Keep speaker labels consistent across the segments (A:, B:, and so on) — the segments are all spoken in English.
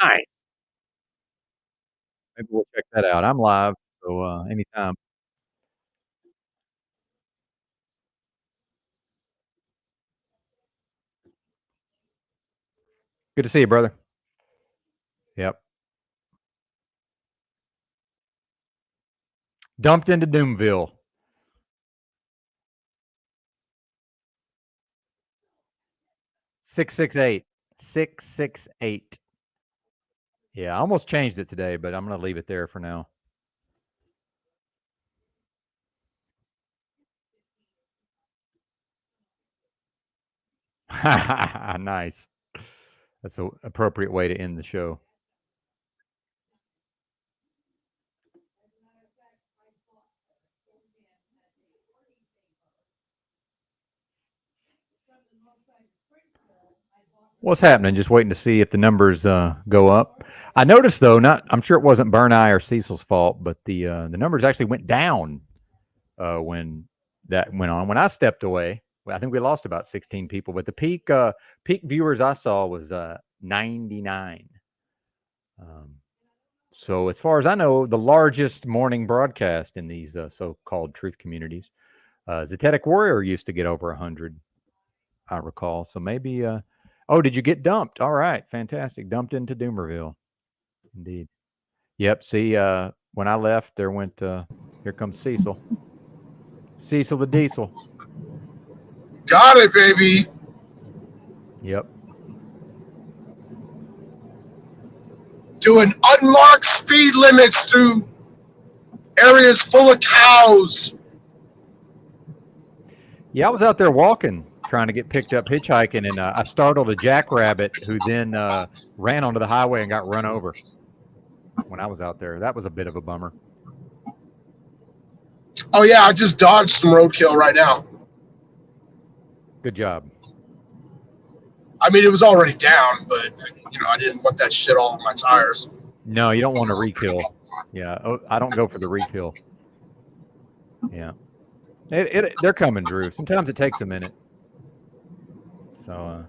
A: Nice. Maybe we'll check that out. I'm live, so, anytime. Good to see you, brother. Yep. Dumped into Doomville. 668. 668. Yeah, I almost changed it today, but I'm gonna leave it there for now. Nice. That's an appropriate way to end the show. What's happening? Just waiting to see if the numbers go up. I noticed though, not I'm sure it wasn't Burn Eye or Cecil's fault, but the numbers actually went down when that went on. When I stepped away, I think we lost about 16 people, but the peak viewers I saw was 99. So as far as I know, the largest morning broadcast in these so-called truth communities, Zetetic Warrior used to get over 100, I recall. So maybe, oh, did you get dumped? All right, fantastic. Dumped into Doomerville. Indeed. Yep. See, when I left, there went, here comes Cecil. Cecil the Diesel.
B: Got it, baby.
A: Yep.
B: Doing unmarked speed limits through areas full of cows.
A: Yeah, I was out there walking, trying to get picked up hitchhiking, and I startled a jackrabbit who then ran onto the highway and got run over when I was out there. That was a bit of a bummer.
B: Oh, yeah, I just dodged some roadkill right now.
A: Good job.
B: I mean, it was already down, but, I didn't want that shit all on my tires.
A: No, you don't want to re-kill. Yeah, I don't go for the re-kill. Yeah. They're coming, Drew. Sometimes it takes a minute. So,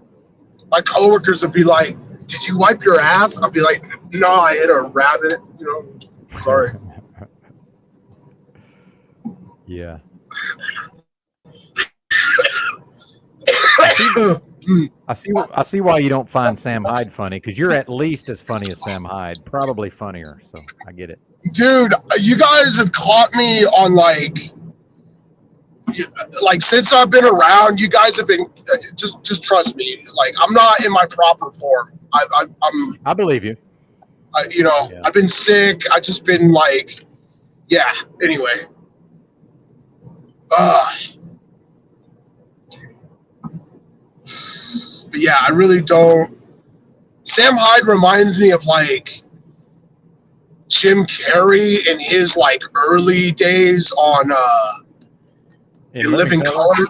B: my coworkers would be like, "Did you wipe your ass?" I'll be like, "No, I hit a rabbit. Sorry."
A: Yeah. I see why you don't find Sam Hyde funny, because you're at least as funny as Sam Hyde, probably funnier. So I get it.
B: Dude, you guys have caught me on like since I've been around, you guys have been just trust me. Like, I'm not in my proper form.
A: I believe you.
B: Yeah. I've been sick. I just been like, yeah. Anyway, but yeah, I really don't. Sam Hyde reminds me of like Jim Carrey in his like early days on in Living Color.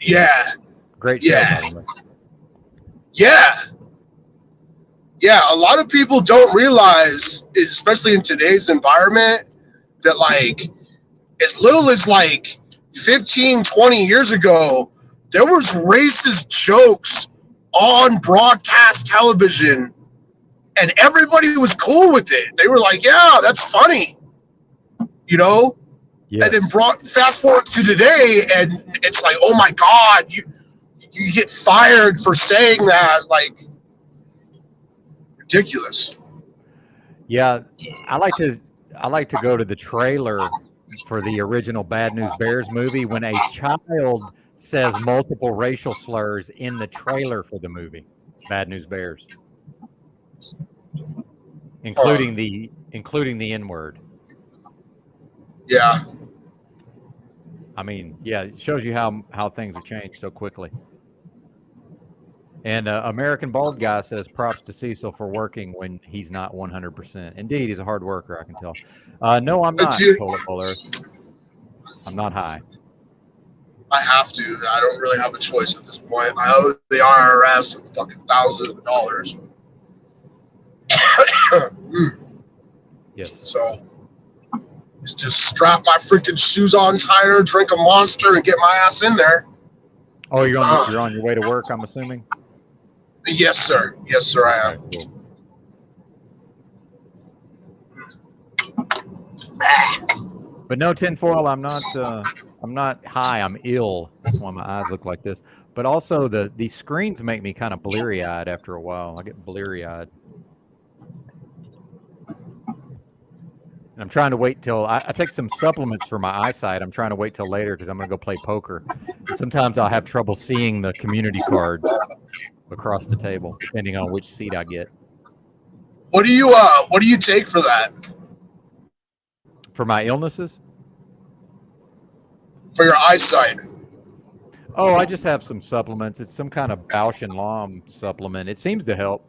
B: Yeah.
A: Great.
B: Yeah. Yeah. Yeah. A lot of people don't realize, especially in today's environment, that like as little as like 15, 20 years ago, there was racist jokes on broadcast television and everybody was cool with it. They were like, yeah, that's funny. Yes. And then fast forward to today, and it's like, oh my God, you get fired for saying that. Like, ridiculous.
A: Yeah, I like to go to the trailer for the original Bad News Bears movie when a child says multiple racial slurs in the trailer for the movie Bad News Bears, including the N-word.
B: Yeah.
A: I mean, yeah, it shows you how things have changed so quickly. And American Bald Guy says props to Cecil for working when he's not 100%. Indeed, he's a hard worker, I can tell. No, I'm not, Polar. I'm not high.
B: I have to. I don't really have a choice at this point. I owe the IRS fucking thousands of dollars.
A: Yes.
B: So just strap my freaking shoes on tighter, drink a Monster, and get my ass in there.
A: Oh, you're on your way to work, I'm assuming?
B: Yes, sir. Yes, sir, I am.
A: Okay, cool. But no tinfoil. I'm not. I'm not high. I'm ill. That's why my eyes look like this. But also these screens make me kind of bleary eyed after a while. I get bleary eyed. And I'm trying to wait till I take some supplements for my eyesight. I'm trying to wait till later because I'm going to go play poker. And sometimes I'll have trouble seeing the community cards across the table, depending on which seat I get.
B: What do you take for that?
A: For my illnesses?
B: For your eyesight?
A: Oh, I just have some supplements. It's some kind of Bausch and Lomb supplement. It seems to help.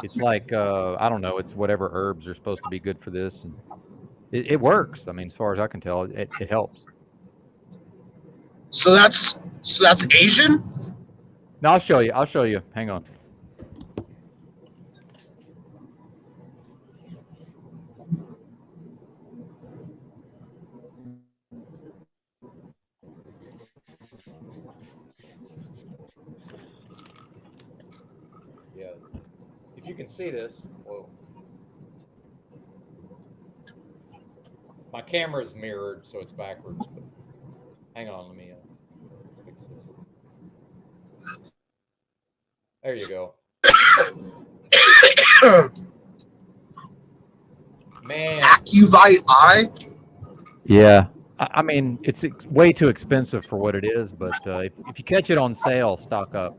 A: It's like I don't know. It's whatever herbs are supposed to be good for this, and it works. I mean, as far as I can tell, it helps.
B: So that's Asian?
A: No, I'll show you. I'll show you. Hang on. Yeah. If you can see this, whoa. My camera's mirrored, so it's backwards. But hang on, let me fix this. There you go. Man.
B: Acuvite eye?
A: Yeah. I mean, it's way too expensive for what it is, but if you catch it on sale, stock up.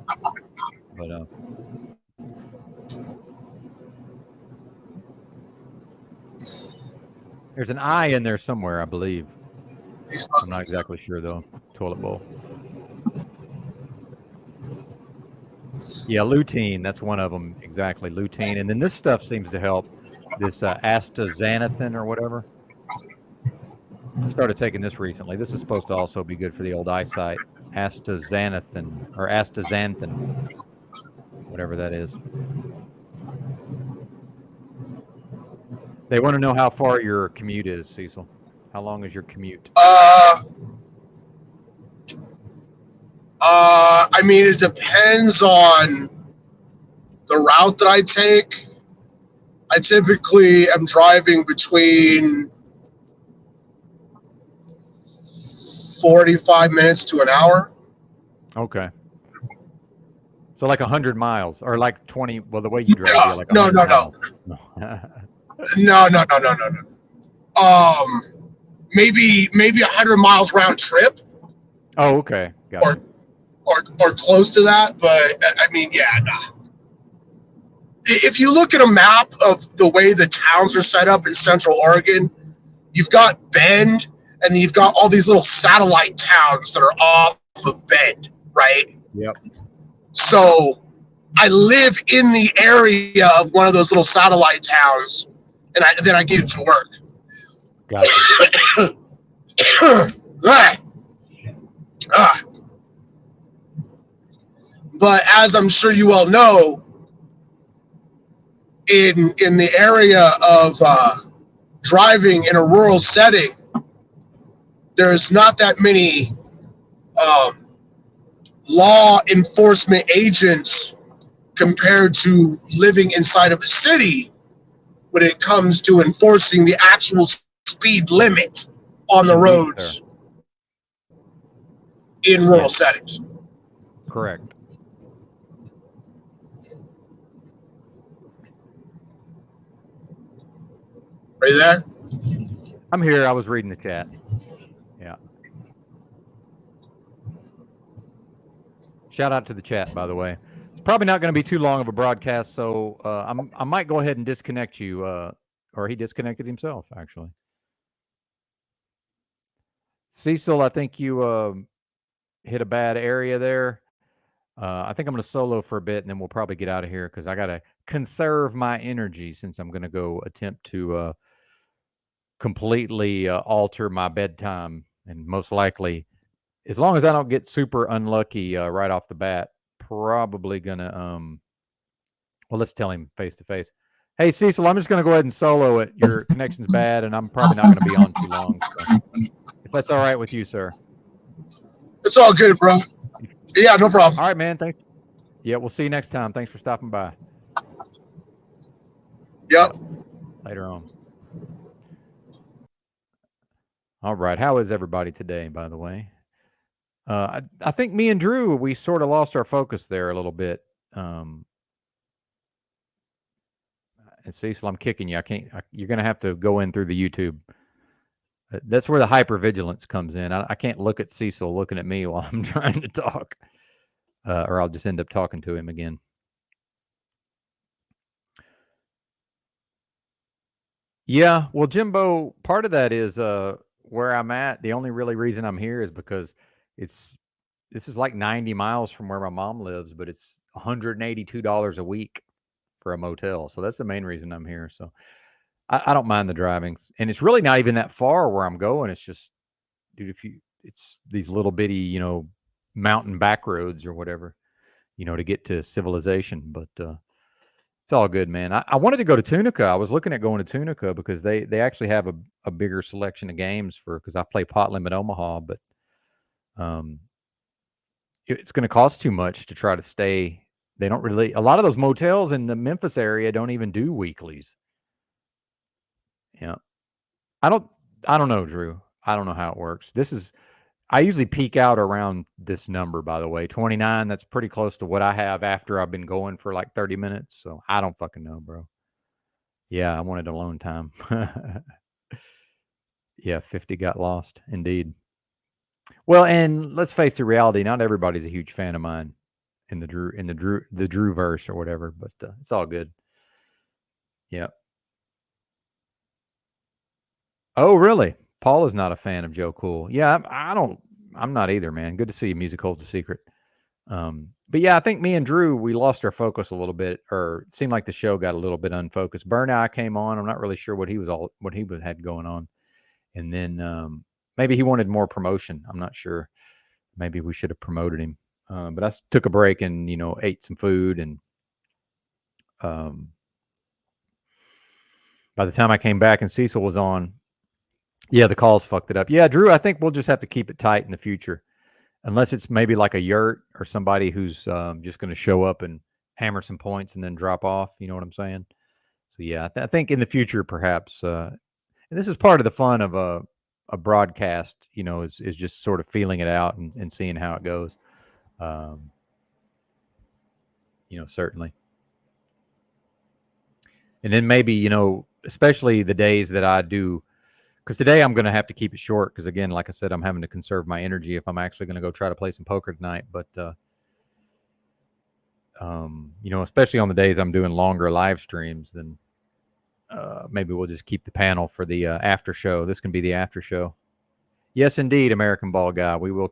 A: But there's an eye in there somewhere, I believe. I'm not exactly sure, though. Toilet bowl. Yeah, lutein. That's one of them. Exactly, lutein. And then this stuff seems to help. This astaxanthin or whatever. I started taking this recently. This is supposed to also be good for the old eyesight. Astaxanthin or astaxanthin, whatever that is. They want to know how far your commute is, Cecil. How long is your commute?
B: I mean, it depends on the route that I take. I typically am driving between 45 minutes to an hour.
A: Okay. So like 100 miles or like 20. Well, the way you drive, you're like
B: no. Maybe 100 miles round trip.
A: Oh, okay. Got it.
B: Or close to that, but I mean, yeah, nah. If you look at a map of the way the towns are set up in Central Oregon, you've got Bend, and then you've got all these little satellite towns that are off of Bend, right?
A: Yep.
B: So I live in the area of one of those little satellite towns, and then I get to work.
A: Got it.
B: But as I'm sure you all know, in the area of driving in a rural setting, there's not that many law enforcement agents compared to living inside of a city when it comes to enforcing the actual speed limit on the roads in rural settings.
A: Correct.
B: Are you there?
A: I'm here. I was reading the chat. Yeah. Shout out to the chat, by the way. It's probably not going to be too long of a broadcast, so I might go ahead and disconnect you, or he disconnected himself, actually. Cecil, I think you hit a bad area there. I think I'm going to solo for a bit, and then we'll probably get out of here because I got to conserve my energy since I'm going to go attempt to completely alter my bedtime, and most likely, as long as I don't get super unlucky right off the bat, probably gonna well, let's tell him face to face. Hey Cecil, I'm just gonna go ahead and solo it. Your connection's bad, and I'm probably not gonna be on too long. So if that's all right with you, sir.
B: It's all good, bro. Yeah, no problem.
A: All right, man. Thanks. Yeah, we'll see you next time. Thanks for stopping by.
B: Yep.
A: Later on. All right. How is everybody today, by the way? I think me and Drew, we sort of lost our focus there a little bit. And Cecil, I'm kicking you. You're going to have to go in through the YouTube. That's where the hypervigilance comes in. I can't look at Cecil looking at me while I'm trying to talk, or I'll just end up talking to him again. Yeah, well, Jimbo, part of that is where I'm at. The only really reason I'm here is because this is like 90 miles from where my mom lives, but it's $182 a week for a motel. So that's the main reason I'm here. So I don't mind the driving, and it's really not even that far where I'm going. It's just, dude, it's these little bitty, mountain back roads or whatever, to get to civilization. But it's all good, man. I wanted to go to Tunica. I was looking at going to Tunica because they actually have a bigger selection of games because I play Pot Limit Omaha, but it's going to cost too much to try to stay. They don't really, a lot of those motels in the Memphis area don't even do weeklies. Yeah. I don't know, Drew. I don't know how it works. I usually peak out around this number, by the way, 29. That's pretty close to what I have after I've been going for like 30 minutes. So I don't fucking know, bro. Yeah, I wanted alone time. Yeah, 50 got lost, indeed. Well, and let's face the reality, not everybody's a huge fan of mine in the Drew verse or whatever, but it's all good. Yeah. Oh, really? Paul is not a fan of Joe Cool. Yeah, I'm not either, man. Good to see you. Music holds a secret. But yeah, I think me and Drew, we lost our focus a little bit, or it seemed like the show got a little bit unfocused. Burnout came on. I'm not really sure what he had going on. And then maybe he wanted more promotion. I'm not sure. Maybe we should have promoted him. But I took a break and, ate some food. And by the time I came back and Cecil was on, yeah, the calls fucked it up. Yeah, Drew, I think we'll just have to keep it tight in the future. Unless it's maybe like a yurt or somebody who's just going to show up and hammer some points and then drop off. You know what I'm saying? So yeah, I think in the future, perhaps, and this is part of the fun of a broadcast, is just sort of feeling it out and seeing how it goes. Certainly. And then maybe, especially the days that I do, because today I'm going to have to keep it short because, again, like I said, I'm having to conserve my energy if I'm actually going to go try to play some poker tonight. But, especially on the days I'm doing longer live streams, then maybe we'll just keep the panel for the after show. This can be the after show. Yes, indeed, American Ball Guy. We will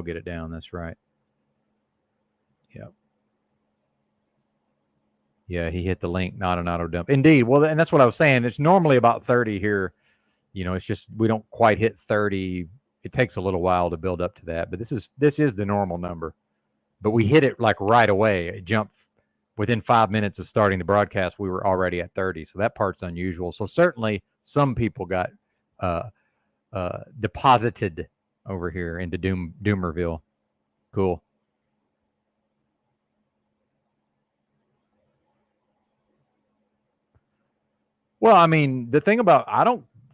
A: get it down. That's right. Yeah. Yeah, he hit the link, not an auto dump. Indeed. Well, and that's what I was saying. It's normally about 30 here. It's just we don't quite hit 30. It takes a little while to build up to that, but this is the normal number. But we hit it like right away. It jumped within 5 minutes of starting the broadcast. We were already at 30, so that part's unusual. So certainly some people got deposited over here into Doomerville. Cool. Well, I mean, the thing about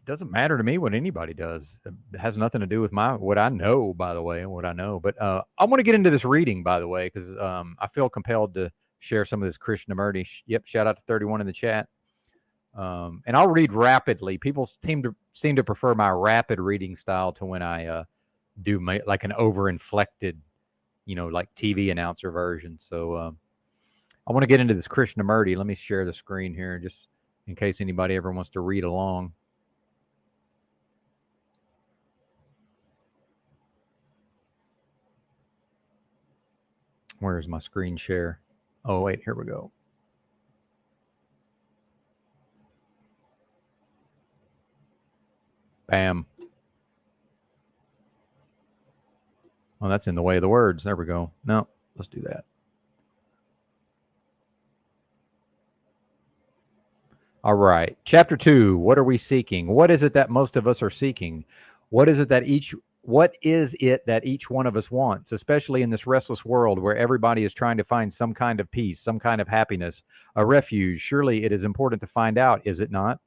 A: doesn't matter to me what anybody does. It has nothing to do with what I know, by the way, and what I know. But I want to get into this reading, by the way, because I feel compelled to share some of this Krishnamurti. Yep, shout out to 31 in the chat. And I'll read rapidly. People seem to prefer my rapid reading style to when I do like an overinflected, like TV announcer version. So I want to get into this Krishnamurti. Let me share the screen here just in case anybody ever wants to read along. Where's my screen share? Oh, wait, here we go. Bam. Oh, that's in the way of the words. There we go. No, let's do that. All right. Chapter 2. What are we seeking? What is it that most of us are seeking? What is it that each one of us wants, especially in this restless world where everybody is trying to find some kind of peace, some kind of happiness, a refuge? Surely it is important to find out, is it not?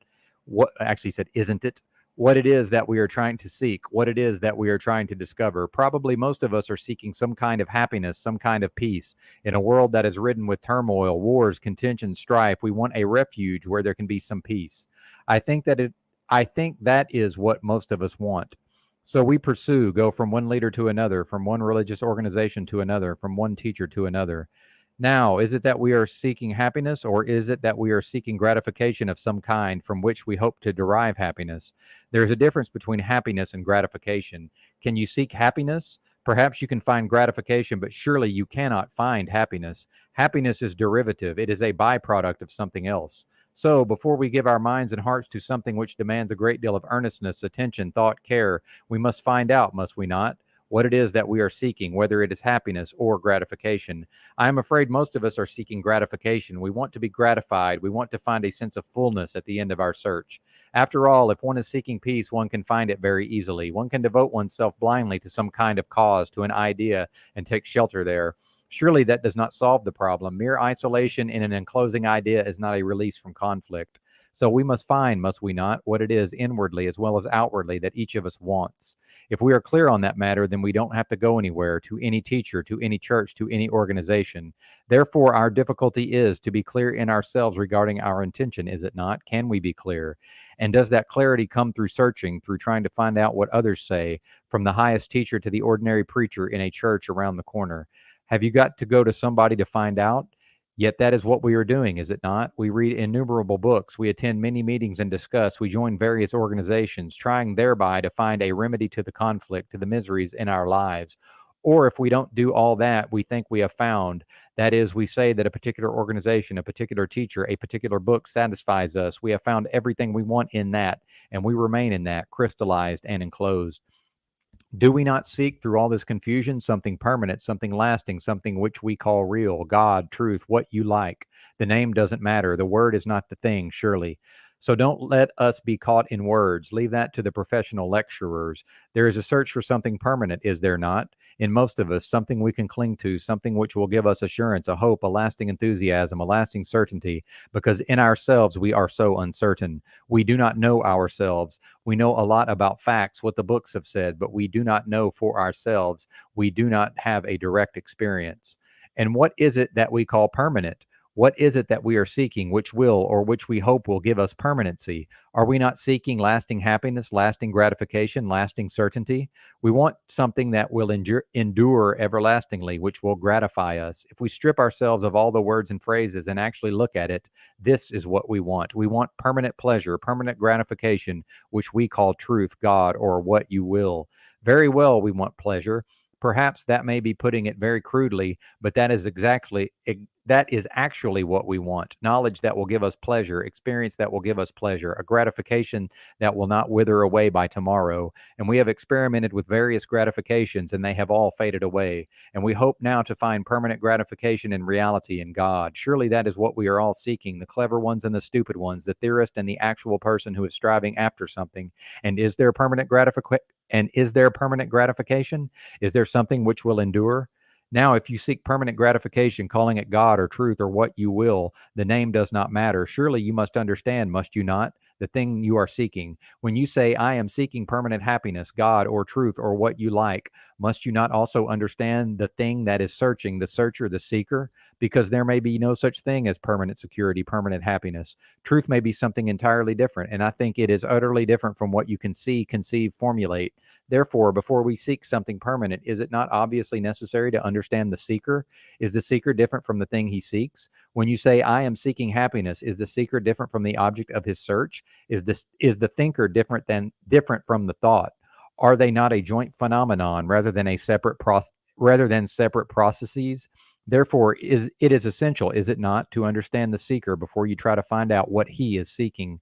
A: What actually said, isn't it? what it is that we are trying to seek, what it is that we are trying to discover. Probably most of us are seeking some kind of happiness, some kind of peace. In a world that is ridden with turmoil, wars, contention, strife, we want a refuge where there can be some peace. I think that it I think that is what most of us want. So we pursue, go from one leader to another, from one religious organization to another, from one teacher to another. Now, is it that we are seeking happiness, or is it that we are seeking gratification of some kind from which we hope to derive happiness? There's a difference between happiness and gratification. Can you seek happiness? Perhaps you can find gratification, but surely you cannot find happiness. Happiness is derivative, it is a byproduct of something else. So, before we give our minds and hearts to something which demands a great deal of earnestness, attention, thought, care, we must find out, must we not, what it is that we are seeking, whether it is happiness or gratification. I am afraid most of us are seeking gratification. We want to be gratified. We want to find a sense of fullness at the end of our search. After all, if one is seeking peace, one can find it very easily. One can devote oneself blindly to some kind of cause, to an idea, and take shelter there. Surely that does not solve the problem. Mere isolation in an enclosing idea is not a release from conflict. So we must find, must we not, what it is inwardly as well as outwardly that each of us wants. If we are clear on that matter, then we don't have to go anywhere, to any teacher, to any church, to any organization. Therefore, our difficulty is to be clear in ourselves regarding our intention, is it not? Can we be clear? And does that clarity come through searching, through trying to find out what others say, from the highest teacher to the ordinary preacher in a church around the corner? Have you got to go to somebody to find out? Yet that is what we are doing, is it not? We read innumerable books, we attend many meetings and discuss, we join various organizations, trying thereby to find a remedy to the conflict, to the miseries in our lives. Or if we don't do all that, we think we have found. That is, we say that a particular organization, a particular teacher, a particular book satisfies us. We have found everything we want in that, and we remain in that, crystallized and enclosed. Do we not seek through all this confusion something permanent, something lasting, something which we call real, God, truth, what you like? The name doesn't matter. The word is not the thing, surely. So don't let us be caught in words. Leave that to the professional lecturers. There is a search for something permanent, is there not? In most of us, something we can cling to, something which will give us assurance, a hope, a lasting enthusiasm, a lasting certainty, because in ourselves we are so uncertain. We do not know ourselves. We know a lot about facts, what the books have said, but we do not know for ourselves. We do not have a direct experience. And what is it that we call permanent? What is it that we are seeking, which will or which we hope will give us permanency? Are we not seeking lasting happiness, lasting gratification, lasting certainty? We want something that will endure everlastingly, which will gratify us. If we strip ourselves of all the words and phrases and actually look at it, this is what we want. We want permanent pleasure, permanent gratification, which we call truth, God, or what you will. Very well, we want pleasure. Perhaps that may be putting it very crudely, but that is actually what we want. Knowledge that will give us pleasure, experience that will give us pleasure, a gratification that will not wither away by tomorrow. And we have experimented with various gratifications and they have all faded away. And we hope now to find permanent gratification in reality in God. Surely that is what we are all seeking, the clever ones and the stupid ones, the theorist and the actual person who is striving after something. And is there permanent gratification? And is there permanent gratification? Is there something which will endure? Now, if you seek permanent gratification, calling it God or truth or what you will, the name does not matter. Surely you must understand, must you not, the thing you are seeking. When you say, I am seeking permanent happiness, God or truth or what you like, must you not also understand the thing that is searching, the searcher, the seeker? Because there may be no such thing as permanent security, permanent happiness. Truth may be something entirely different, and I think it is utterly different from what you can see, conceive, formulate. Therefore, before we seek something permanent, is it not obviously necessary to understand the seeker? Is the seeker different from the thing he seeks? When you say, I am seeking happiness, is the seeker different from the object of his search? Is the thinker different from the thought? Are they not a joint phenomenon rather than separate processes? Therefore, it is essential, is it not, to understand the seeker before you try to find out what he is seeking.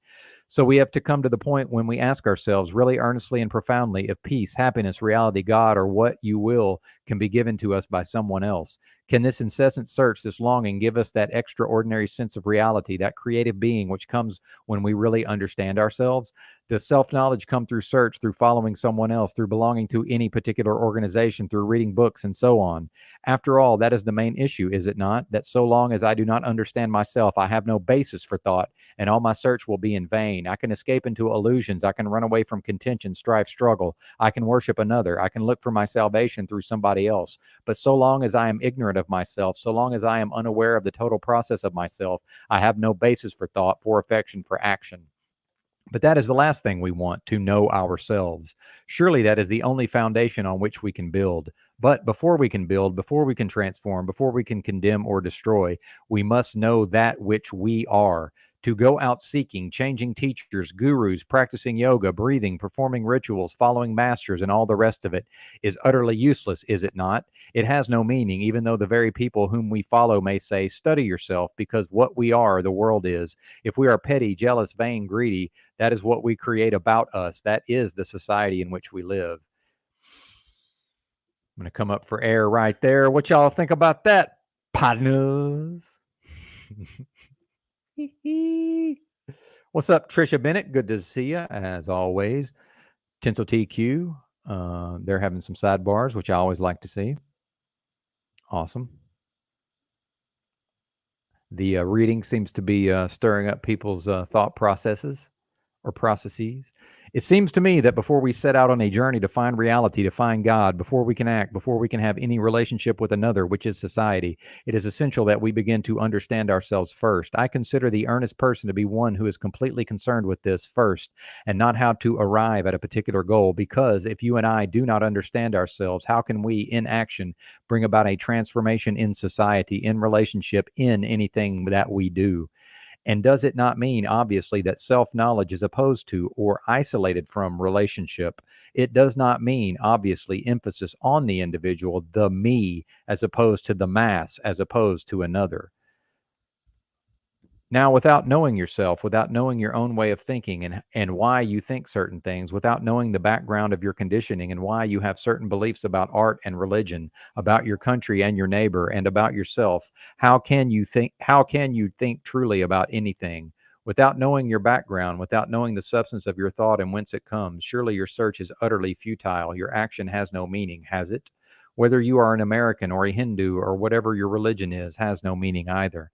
A: So we have to come to the point when we ask ourselves really earnestly and profoundly if peace, happiness, reality, God, or what you will can be given to us by someone else. Can this incessant search, this longing, give us that extraordinary sense of reality, that creative being which comes when we really understand ourselves? Does self-knowledge come through search, through following someone else, through belonging to any particular organization, through reading books, and so on? After all, that is the main issue, is it not? That so long as I do not understand myself, I have no basis for thought, and all my search will be in vain. I can escape into illusions. I can run away from contention, strife, struggle. I can worship another. I can look for my salvation through somebody else. But so long as I am ignorant of myself, so long as I am unaware of the total process of myself, I have no basis for thought, for affection, for action. But that is the last thing we want, to know ourselves. Surely that is the only foundation on which we can build. But before we can build, before we can transform, before we can condemn or destroy, we must know that which we are. To go out seeking, changing teachers, gurus, practicing yoga, breathing, performing rituals, following masters, and all the rest of it is utterly useless, is it not? It has no meaning, even though the very people whom we follow may say, study yourself, because what we are, the world is. If we are petty, jealous, vain, greedy, that is what we create about us. That is the society in which we live. I'm going to come up for air right there. What y'all think about that, partners? What's up, Trisha Bennett? Good to see you, as always. Tinsel TQ, they're having some sidebars, which I always like to see. Awesome. The reading seems to be stirring up people's thought processes or processes. It seems to me that before we set out on a journey to find reality, to find God, before we can act, before we can have any relationship with another, which is society, it is essential that we begin to understand ourselves first. I consider the earnest person to be one who is completely concerned with this first, and not how to arrive at a particular goal. Because if you and I do not understand ourselves, how can we, in action, bring about a transformation in society, in relationship, in anything that we do? And does it not mean, obviously, that self-knowledge is opposed to or isolated from relationship? It does not mean, obviously, emphasis on the individual, the me, as opposed to the mass, as opposed to another. Now, without knowing yourself, without knowing your own way of thinking and why you think certain things, without knowing the background of your conditioning and why you have certain beliefs about art and religion, about your country and your neighbor, and about yourself, how can you think truly about anything? Without knowing your background, without knowing the substance of your thought and whence it comes, surely your search is utterly futile. Your action has no meaning, has it? Whether you are an American or a Hindu or whatever your religion is, has no meaning either.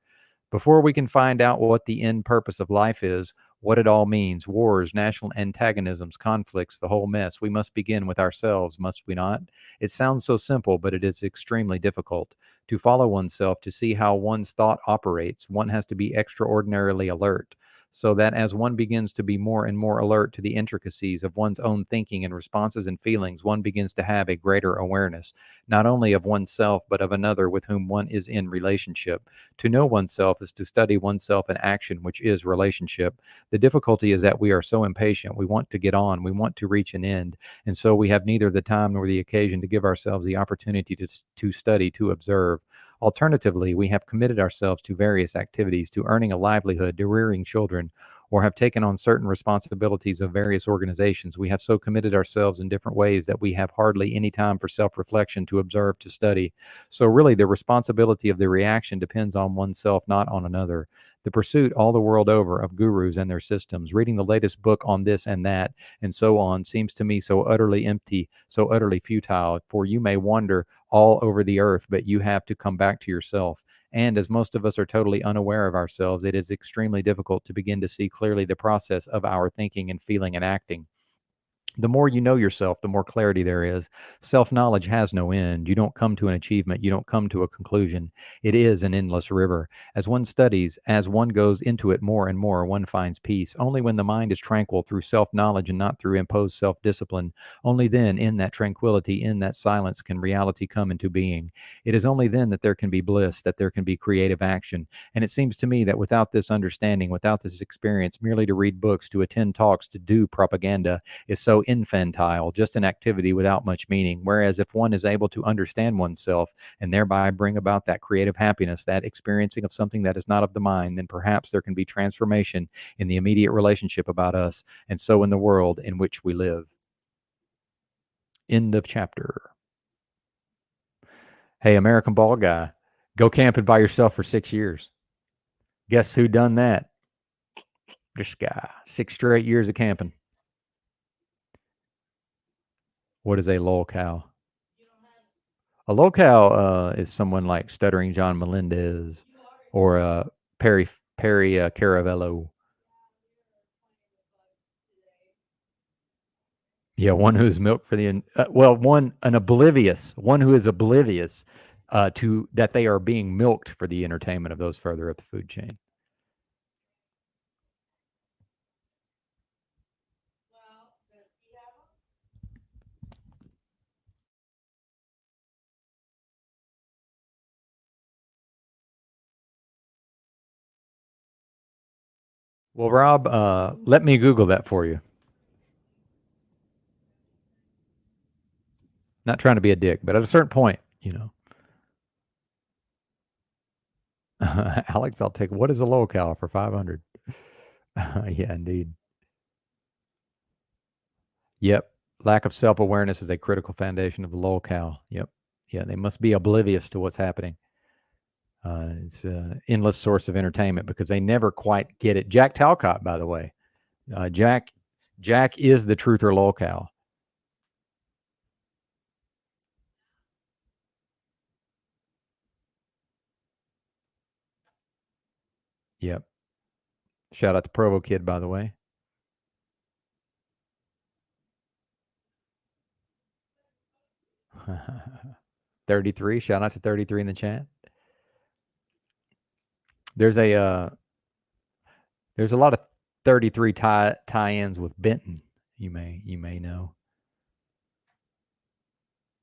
A: Before we can find out what the end purpose of life is, what it all means, wars, national antagonisms, conflicts, the whole mess, we must begin with ourselves, must we not? It sounds so simple, but it is extremely difficult. To follow oneself, to see how one's thought operates, one has to be extraordinarily alert, so that as one begins to be more and more alert to the intricacies of one's own thinking and responses and feelings, one begins to have a greater awareness, not only of oneself, but of another with whom one is in relationship. To know oneself is to study oneself in action, which is relationship. The difficulty is that we are so impatient. We want to get on. We want to reach an end. And so we have neither the time nor the occasion to give ourselves the opportunity to study, to observe. Alternatively, we have committed ourselves to various activities, to earning a livelihood, to rearing children, or have taken on certain responsibilities of various organizations. We have so committed ourselves in different ways that we have hardly any time for self-reflection, to observe, to study. So really, the responsibility of the reaction depends on oneself, not on another. The pursuit all the world over of gurus and their systems, reading the latest book on this and that, and so on, seems to me so utterly empty, so utterly futile. For you may wander all over the earth, but you have to come back to yourself. And as most of us are totally unaware of ourselves, it is extremely difficult to begin to see clearly the process of our thinking and feeling and acting. The more you know yourself, the more clarity there is. Self-knowledge has no end. You don't come to an achievement. You don't come to a conclusion. It is an endless river. As one studies, as one goes into it more and more, one finds peace. Only when the mind is tranquil through self-knowledge and not through imposed self-discipline, only then, in that tranquility, in that silence, can reality come into being. It is only then that there can be bliss, that there can be creative action. And it seems to me that without this understanding, without this experience, merely to read books, to attend talks, to do propaganda is so infantile, just an activity without much meaning. Whereas if one is able to understand oneself and thereby bring about that creative happiness, that experiencing of something that is not of the mind, then perhaps there can be transformation in the immediate relationship about us, and so in the world in which we live. End of chapter. Hey, American Ball Guy, go camping by yourself for 6 years. Guess who done that? This guy. 6 straight years of camping. What is a lolcow? A lolcow is someone like Stuttering John Melendez or Perry Caravello. Yeah, one who's milked for the an oblivious one who is oblivious to that they are being milked for the entertainment of those further up the food chain. Well, Rob, let me Google that for you. Not trying to be a dick, but at a certain point, Alex, I'll take what is a lolcow for 500? Yeah, indeed. Yep. Lack of self-awareness is a critical foundation of the lolcow. Yep. Yeah, they must be oblivious to what's happening. It's an endless source of entertainment because they never quite get it. Jack Talcott, by the way. Jack is the truth or lolcow. Yep. Shout out to Provo Kid, by the way. $33. Shout out to 33 in the chat. There's a lot of 33 tie-ins with Benton. You may know.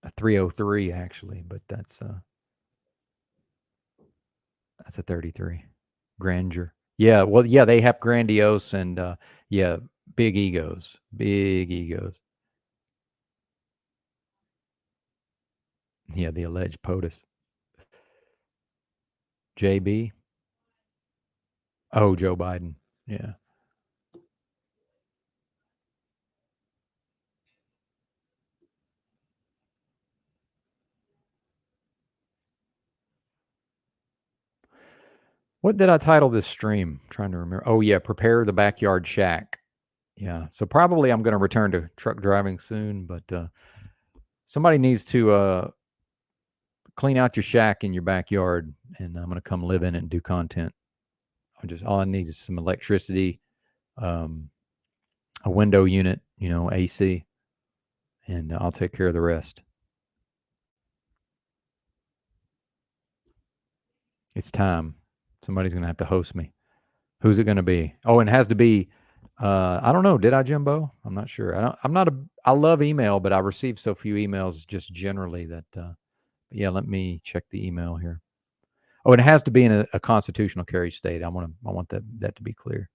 A: A 303 actually, but that's a 33. Grandeur. Yeah, well, yeah, they have grandiose and yeah, big egos. Big egos. Yeah, the alleged POTUS. JB. Oh, Joe Biden. Yeah. What did I title this stream? I'm trying to remember. Oh, yeah, prepare the backyard shack. Yeah, so probably I'm going to return to truck driving soon, but somebody needs to clean out your shack in your backyard, and I'm going to come live in it and do content. All I need is some electricity, a window unit, AC, and I'll take care of the rest. It's time. Somebody's going to have to host me. Who's it going to be? Oh, and it has to be. I don't know. Did I, Jimbo? I'm not sure. I love email, but I receive so few emails just generally that. Yeah, let me check the email here. Oh, and it has to be in a constitutional carry state. I want that to be clear.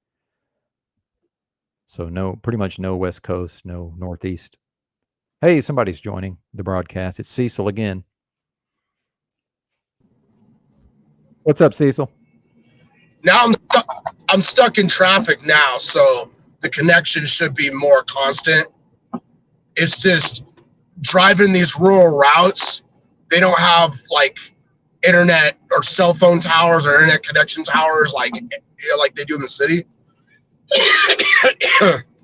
A: So pretty much no West Coast, no Northeast. Hey, somebody's joining the broadcast. It's Cecil again. What's up, Cecil?
B: Now I'm stuck in traffic now, so the connection should be more constant. It's just driving these rural routes. They don't have like internet or cell phone towers or internet connection towers like they do in the city.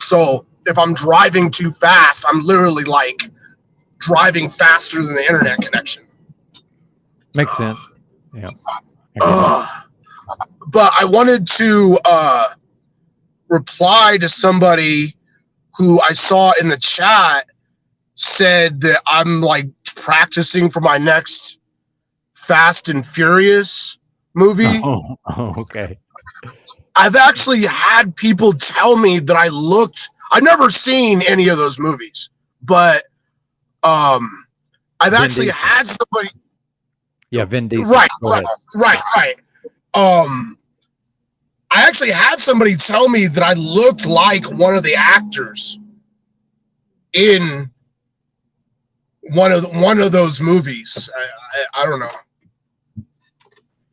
B: So if I'm driving too fast, I'm literally like driving faster than the internet connection.
A: Makes sense. Yeah.
B: But I wanted to reply to somebody who I saw in the chat said that I'm like practicing for my next Fast and Furious movie.
A: Oh, okay.
B: I've actually had people tell me that I've never seen any of those movies, but I've actually had somebody.
A: Yeah, Vin Diesel.
B: Right. I actually had somebody tell me that I looked like one of the actors in one of those movies. I don't know.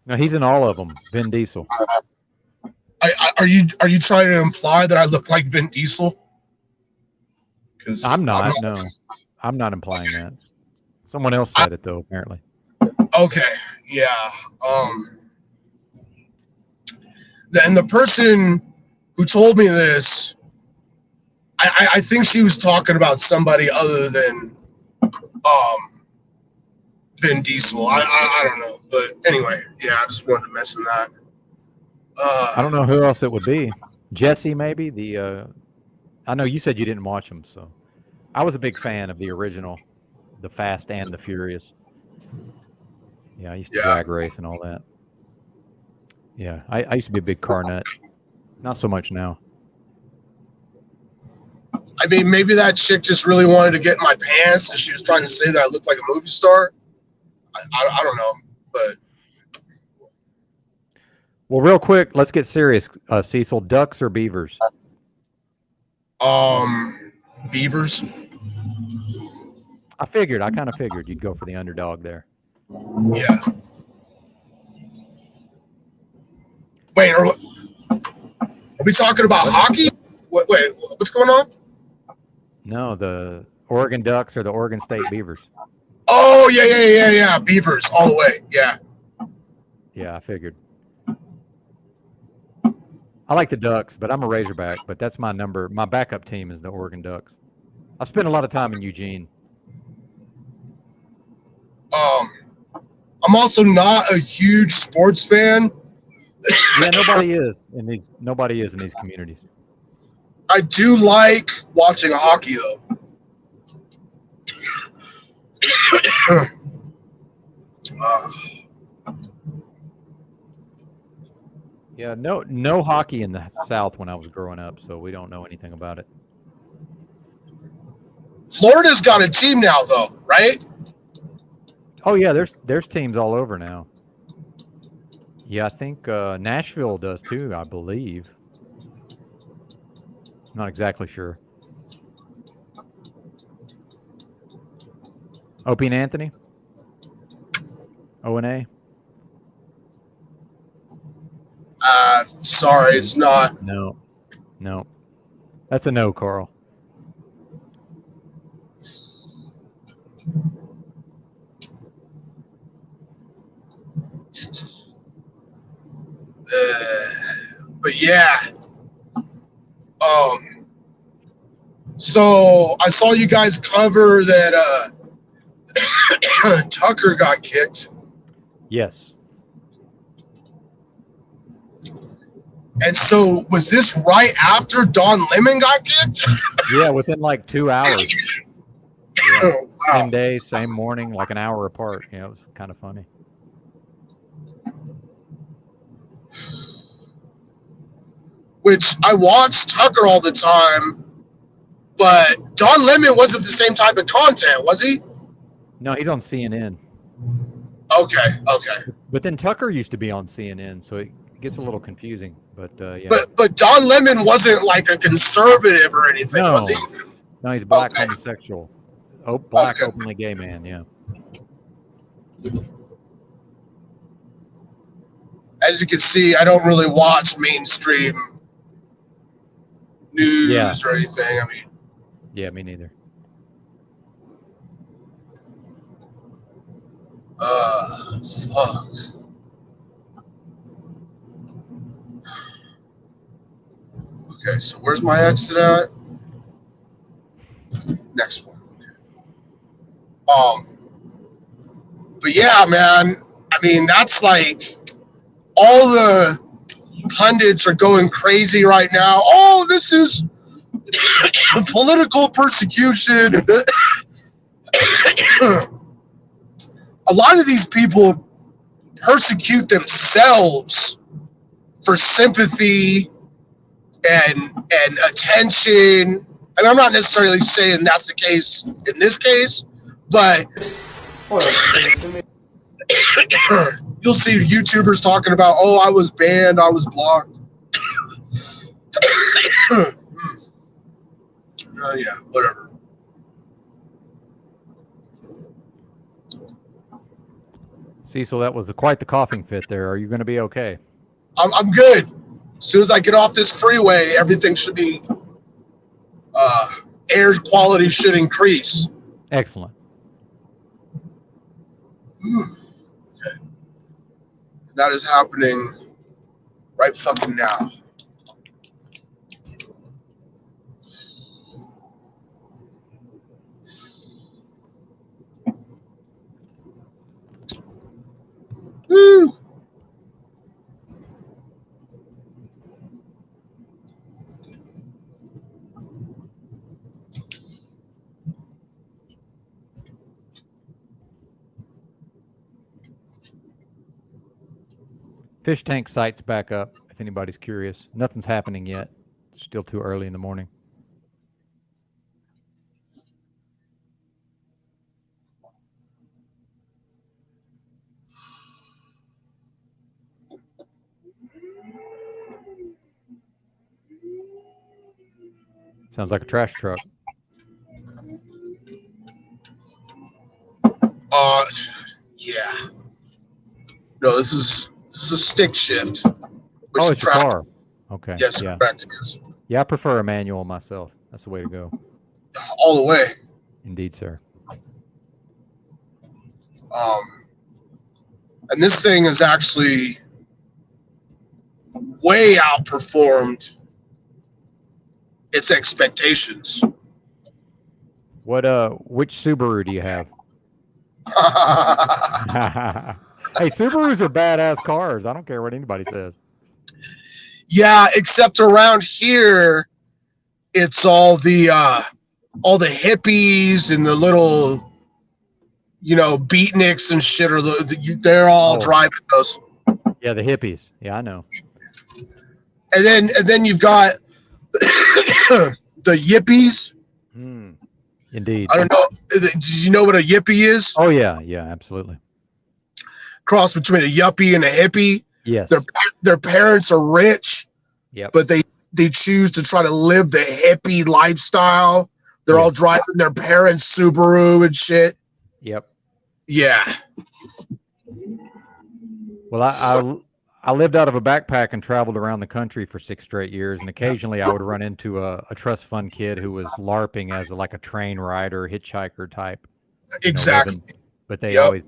A: No, he's in all of them. Vin Diesel.
B: Are you trying to imply that I look like Vin Diesel? Because
A: I'm not. No, I'm not implying that. Someone else said it though. Apparently.
B: Okay. Yeah. And the person who told me this, I think she was talking about somebody other than Vin Diesel. I don't know, but anyway, yeah, I just wanted to mention that.
A: I don't know who else it would be. Jesse, maybe I know you said you didn't watch them, so I was a big fan of the original, the Fast and the Furious. Yeah, I used to drag race and all that. Yeah, I used to be a big car nut. Not so much now.
B: I mean, maybe that chick just really wanted to get in my pants, and she was trying to say that I look like a movie star. I don't know, but
A: Well, real quick, let's get serious. Cecil, ducks or beavers?
B: beavers.
A: I kind of figured you'd go for the underdog there.
B: Yeah. Wait, are we talking about hockey? Wait, what's going on?
A: No, the Oregon Ducks or the Oregon State Beavers.
B: Oh, yeah. Beavers all the way. Yeah.
A: Yeah, I figured. I like the Ducks, but I'm a Razorback. But that's my number. My backup team is the Oregon Ducks. I've spent a lot of time in Eugene.
B: I'm also not a huge sports fan.
A: Yeah, nobody is in these communities.
B: I do like watching hockey though.
A: Yeah, no hockey in the South when I was growing up, so we don't know anything about it.
B: Florida's got a team now though, right?
A: Oh yeah, there's teams all over now. Yeah, I think Nashville does too, I believe. Not exactly sure. Opie and Anthony? O&A?
B: Sorry, it's not.
A: No. That's a no, Carl.
B: But yeah. So I saw you guys cover that Tucker got kicked.
A: Yes.
B: And so was this right after Don Lemon got kicked?
A: Yeah, within like 2 hours. Yeah.
B: Oh, wow.
A: Same day, same morning, like an hour apart. Yeah, it was kind of funny.
B: Which I watched Tucker all the time, but Don Lemon wasn't the same type of content, was he?
A: No, he's on CNN.
B: Okay.
A: But then Tucker used to be on CNN, so it gets a little confusing. But yeah.
B: But Don Lemon wasn't like a conservative or anything,
A: No.
B: was he?
A: No, he's black
B: Okay.
A: homosexual. Black
B: Okay.
A: openly gay man, yeah.
B: As you can see, I don't really watch mainstream news or anything. I mean,
A: Yeah, me neither.
B: fuck. Okay, so where's my exit at? Next one. But yeah, man. I mean, that's like all the pundits are going crazy right now. Oh, this is political persecution. A lot of these people persecute themselves for sympathy and attention. I mean, I'm not necessarily saying that's the case in this case, but you'll see YouTubers talking about, oh, I was banned, I was blocked. Yeah, whatever.
A: Cecil, that was quite the coughing fit there. Are you going to be okay?
B: I'm good. As soon as I get off this freeway, everything should be, air quality should increase.
A: Excellent.
B: Okay. That is happening right fucking now.
A: Fish tank site's back up. If anybody's curious, nothing's happening yet. Still too early in the morning. Sounds like a trash truck.
B: Yeah. No, this is a stick shift. Which
A: Oh, it's your car. Okay.
B: Yes,
A: Yeah.
B: correct. Yes.
A: Yeah, I prefer a manual myself. That's the way to go.
B: All the way.
A: Indeed, sir.
B: And this thing is actually way outperformed its expectations.
A: What which Subaru do you have? Hey, Subarus are badass cars. I don't care what anybody says.
B: Yeah, except around here, it's all the hippies and the little, beatniks and shit. They're all driving those.
A: Yeah, the hippies. Yeah, I know.
B: And then you've got the yippies.
A: Indeed.
B: I don't know. Did you know what a yippie is?
A: Oh yeah, absolutely.
B: Cross between a yuppie and a hippie.
A: Yes.
B: Their parents are rich.
A: Yep.
B: But they choose to try to live the hippie lifestyle. They're all driving their parents' Subaru and shit.
A: Yep.
B: Yeah.
A: Well, I lived out of a backpack and traveled around the country for 6 straight years, and occasionally I would run into a trust fund kid who was LARPing as like a train rider, hitchhiker type.
B: Exactly.
A: But they always,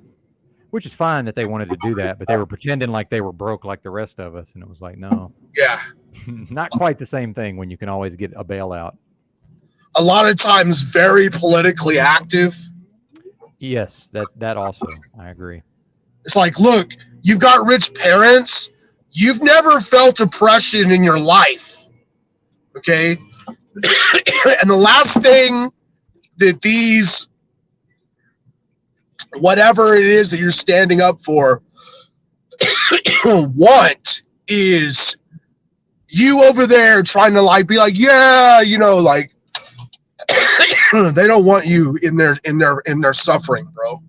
A: which is fine that they wanted to do that, but they were pretending like they were broke like the rest of us, and it was like, no.
B: Yeah.
A: Not quite the same thing when you can always get a bailout.
B: A lot of times very politically active.
A: Yes, that also, I agree.
B: It's like, look, you've got rich parents. You've never felt oppression in your life. Okay? And the last thing that these, whatever it is that you're standing up for, want is you over there trying to be like, yeah, they don't want you in their suffering, bro.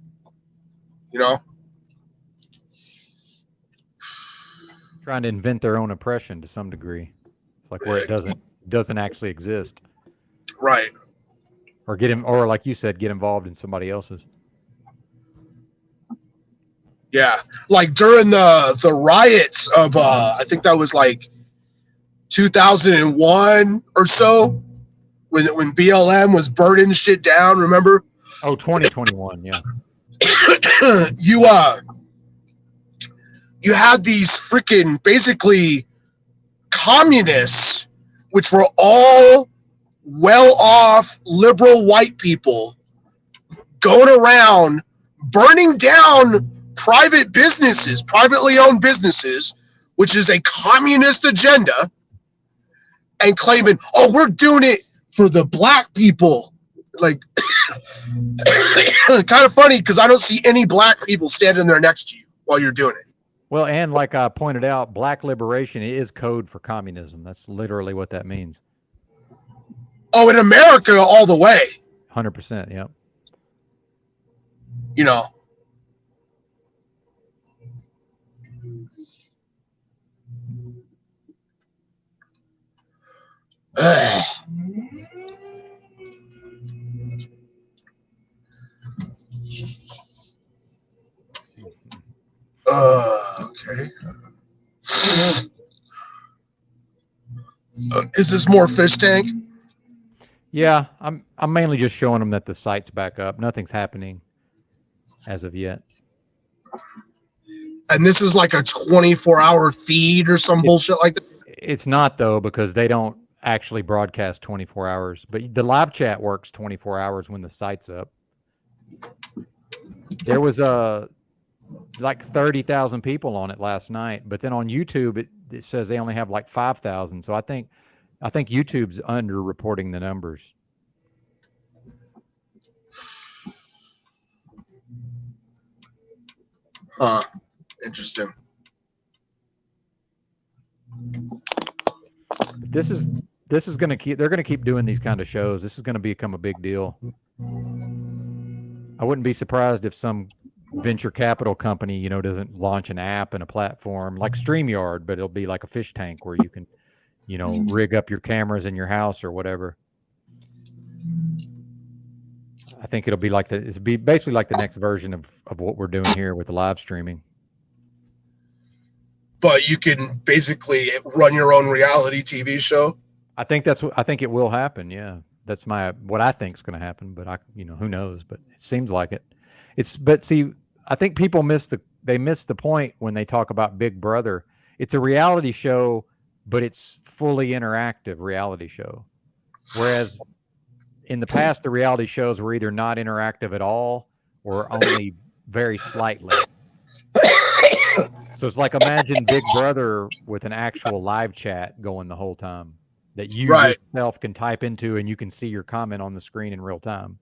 A: Trying to invent their own oppression to some degree. It's like where it doesn't actually exist.
B: Right.
A: Or like you said, get involved in somebody else's.
B: Yeah. Like during the riots of I think that was like 2001 or so, when BLM was burning shit down, remember?
A: Oh, 2021, yeah.
B: You had these freaking basically communists, which were all well-off liberal white people, going around burning down private businesses, privately owned businesses, which is a communist agenda, and claiming, oh, we're doing it for the black people. Like, kind of funny because I don't see any black people standing there next to you while you're doing it.
A: Well, and like I pointed out, black liberation is code for communism. That's literally what that means.
B: Oh, in America, all the way.
A: 100%, yep.
B: Okay. Is this more fish tank?
A: Yeah, I'm mainly just showing them that the site's back up. Nothing's happening as of yet.
B: And this is like a 24-hour feed or some bullshit like that?
A: It's not, though, because they don't actually broadcast 24 hours. But the live chat works 24 hours when the site's up. There was like 30,000 people on it last night. But then on YouTube, it says they only have like 5,000. So I think YouTube's under-reporting the numbers.
B: Huh. Interesting.
A: This is going to keep. They're going to keep doing these kind of shows. This is going to become a big deal. I wouldn't be surprised if some venture capital company, you know, doesn't launch an app and a platform like StreamYard, but it'll be like a fish tank where you can, you know, rig up your cameras in your house or whatever. I think it'll be like it's be basically like the next version of what we're doing here with the live streaming.
B: But you can basically run your own reality TV show.
A: I think it will happen. Yeah, that's what I think is going to happen. But who knows? But it seems like it. But see, I think people miss the point when they talk about Big Brother. It's a reality show, but it's fully interactive reality show. Whereas in the past, the reality shows were either not interactive at all or only very slightly. So it's like, imagine Big Brother with an actual live chat going the whole time that you yourself can type into, and you can see your comment on the screen in real time.